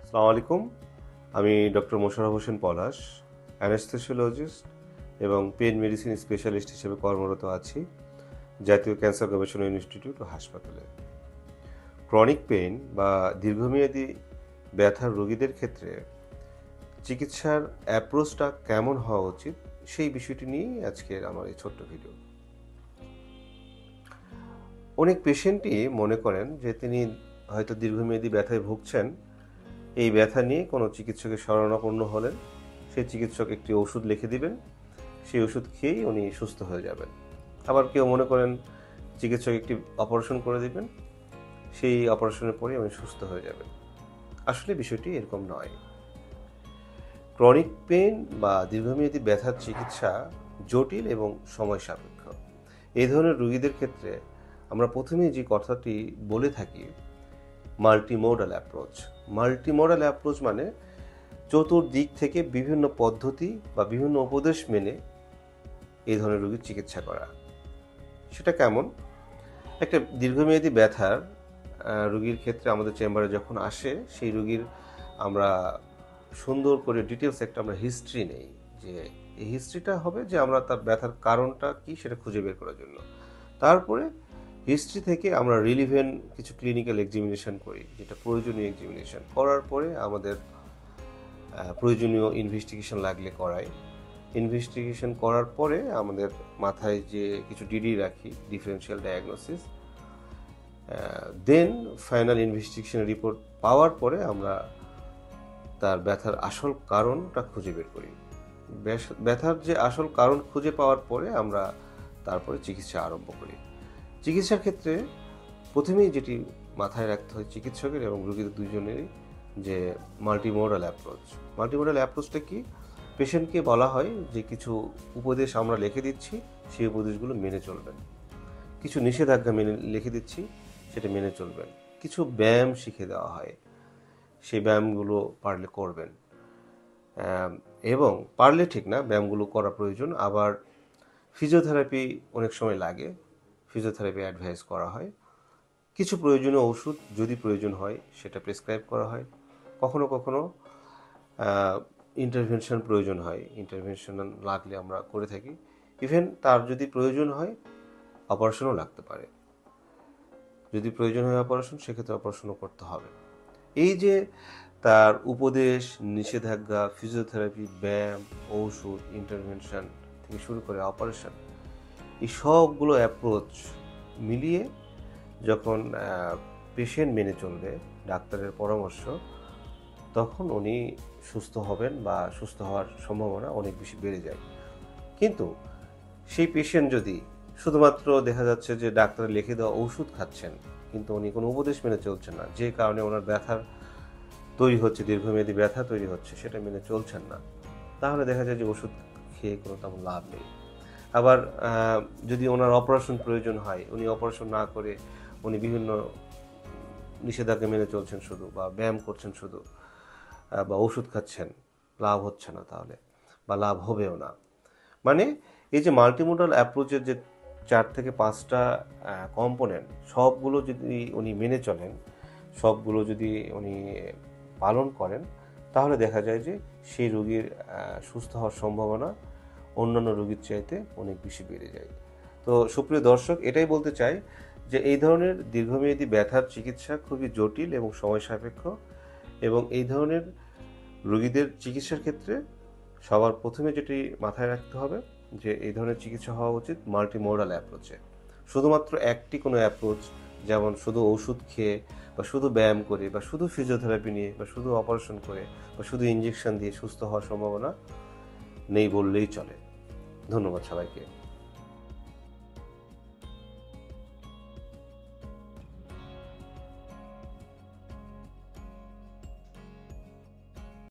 আসসালামু আলাইকুম। আমি ডক্টর মোশাররফ হোসেন পলাশ, অ্যানেস্থেসিওলজিস্ট এবং পেইন মেডিসিন স্পেশালিস্ট হিসেবে কর্মরত আছি জাতীয় ক্যান্সার গবেষণা ইনস্টিটিউট ও হাসপাতালে। ক্রনিক পেইন বা দীর্ঘমেয়াদী ব্যথার রোগীদের ক্ষেত্রে চিকিৎসার অ্যাপ্রোচটা কেমন হওয়া উচিত সেই বিষয়টি নিয়েই আজকের আমার এই ছোট্ট ভিডিও। অনেক পেশেন্টই মনে করেন যে তিনি হয়তো দীর্ঘমেয়াদী ব্যথায় ভুগছেন। এই ব্যথা নিয়ে কোনো চিকিৎসকের শরণাপন্ন হলেন, সেই চিকিৎসক একটি ওষুধ লিখে দিবেন, সেই ওষুধ খেয়েই উনি সুস্থ হয়ে যাবেন। আবার কেউ মনে করেন চিকিৎসক একটি অপারেশন করে দিবেন, সেই অপারেশনের পরেই উনি সুস্থ হয়ে যাবেন। আসলে বিষয়টি এরকম নয়। ক্রনিক পেইন বা দীর্ঘমেয়াদী ব্যথার চিকিৎসা জটিল এবং সময় সাপেক্ষ। এই ধরনের রোগীদের ক্ষেত্রে আমরা প্রথমেই যে কথাটি বলে থাকি, মাল্টিমোডাল অ্যাপ্রোচ। মাল্টিমোডাল অ্যাপ্রোচ মানে চতুর্দিক থেকে বিভিন্ন পদ্ধতি বা বিভিন্ন উপদেশ মেনে এই ধরনের রোগীর চিকিৎসা করা। সেটা কেমন? একটা দীর্ঘমেয়াদী ব্যথার রোগীর ক্ষেত্রে আমাদের চেম্বারে যখন আসে, সেই রোগীর আমরা সুন্দর করে ডিটেলস একটা আমরা হিস্ট্রি নেই, যে এই হিস্ট্রিটা হবে যে আমরা তার ব্যথার কারণটা কি সেটা খুঁজে বের করার জন্য। তারপরে হিস্ট্রি থেকে আমরা রিলিভেন্ট কিছু ক্লিনিক্যাল এক্সামিনেশন করি, যেটা প্রয়োজনীয় এক্সামিনেশন করার পরে আমাদের প্রয়োজনীয় ইনভেস্টিগেশন লাগলে করাই। ইনভেস্টিগেশন করার পরে আমাদের মাথায় যে কিছু ডিডি রাখি, differential diagnosis, then final investigation report পাওয়ার পরে আমরা তার ব্যথার আসল কারণটা খুঁজে বের করি। ব্যথার যে আসল কারণ খুঁজে পাওয়ার পরে আমরা তারপরে চিকিৎসা আরম্ভ করি। চিকিৎসার ক্ষেত্রে প্রথমেই যেটি মাথায় রাখতে হয় চিকিৎসকের এবং রোগীদের দুজনেরই, যে মাল্টিমোডাল অ্যাপ্রোচ। মাল্টিমোডাল অ্যাপ্রোচটা কি? পেশেন্টকে বলা হয় যে কিছু উপদেশ আমরা লিখে দিচ্ছি, সেই উপদেশগুলো মেনে চলবেন। কিছু নিষেধাজ্ঞা লিখে দিচ্ছি, সেটা মেনে চলবেন। কিছু ব্যায়াম শিখে দেওয়া হয়, সেই ব্যায়ামগুলো পারলে করবেন। এবং পারলে ঠিক না, ব্যায়ামগুলো করা প্রয়োজন। আবার ফিজিওথেরাপি অনেক সময় লাগে, ফিজিওথেরাপি অ্যাডভাইস করা হয়। কিছু প্রয়োজনীয় ওষুধ যদি প্রয়োজন হয় সেটা প্রেসক্রাইব করা হয়। কখনো কখনো ইন্টারভেনশন প্রয়োজন হয়, ইন্টারভেনশন লাগলে আমরা করে থাকি। ইভেন তার যদি প্রয়োজন হয় অপারেশনও লাগতে পারে। যদি প্রয়োজন হয় অপারেশন, সেক্ষেত্রে অপারেশনও করতে হবে। এই যে তার উপদেশ, নিষেধাজ্ঞা, ফিজিওথেরাপি, ব্যায়াম, ঔষধ, ইন্টারভেনশন থেকে শুরু করে অপারেশন, এই সবগুলো অ্যাপ্রোচ মিলিয়ে যখন পেশেন্ট মেনে চলবে ডাক্তারের পরামর্শ, তখন উনি সুস্থ হবেন বা সুস্থ হওয়ার সম্ভাবনা অনেক বেশি বেড়ে যায়। কিন্তু সেই পেশেন্ট যদি শুধুমাত্র দেখা যাচ্ছে যে ডাক্তার লিখে দেওয়া ওষুধ খাচ্ছেন, কিন্তু উনি কোনো উপদেশ মেনে চলছেন না, যে কারণে ওনার ব্যথার তৈরি হচ্ছে, দীর্ঘমেয়াদী ব্যথা তৈরি হচ্ছে, সেটা মেনে চলছেন না, তাহলে দেখা যায় যে ওষুধ খেয়ে কোনো তেমন লাভ নেই। আবার যদি ওনার অপারেশন প্রয়োজন হয়, উনি অপারেশন না করে উনি বিভিন্ন নিষেধাজ্ঞা মেনে চলছেন শুধু, বা ব্যায়াম করছেন শুধু, বা ওষুধ খাচ্ছেন, লাভ হচ্ছে না তাহলে, বা লাভ হবেও না। মানে এই যে মাল্টিমোডাল অ্যাপ্রোচের যে 4 থেকে 5টা কম্পোনেন্ট, সবগুলো যদি উনি মেনে চলেন, সবগুলো যদি উনি পালন করেন, তাহলে দেখা যায় যে সেই রোগীর সুস্থ হওয়ার সম্ভাবনা অন্যান্য রোগীর চাইতে অনেক বেশি বেড়ে যায়। তো সুপ্রিয় দর্শক, এটাই বলতে চাই যে এই ধরনের দীর্ঘমেয়াদী ব্যথার চিকিৎসা খুবই জটিল এবং সময় সাপেক্ষ, এবং এই ধরনের রোগীদের চিকিৎসার ক্ষেত্রে সবার প্রথমে যেটি মাথায় রাখতে হবে যে এই ধরনের চিকিৎসা হওয়া উচিত মাল্টিমোডাল অ্যাপ্রোচে। শুধুমাত্র একটি কোনো অ্যাপ্রোচ, যেমন শুধু ওষুধ খেয়ে বা শুধু ব্যায়াম করে বা শুধু ফিজিওথেরাপি নিয়ে বা শুধু অপারেশন করে বা শুধু ইঞ্জেকশন দিয়ে সুস্থ হওয়ার সম্ভাবনা নেই বললেই চলে। ধন্যবাদ সবাইকে।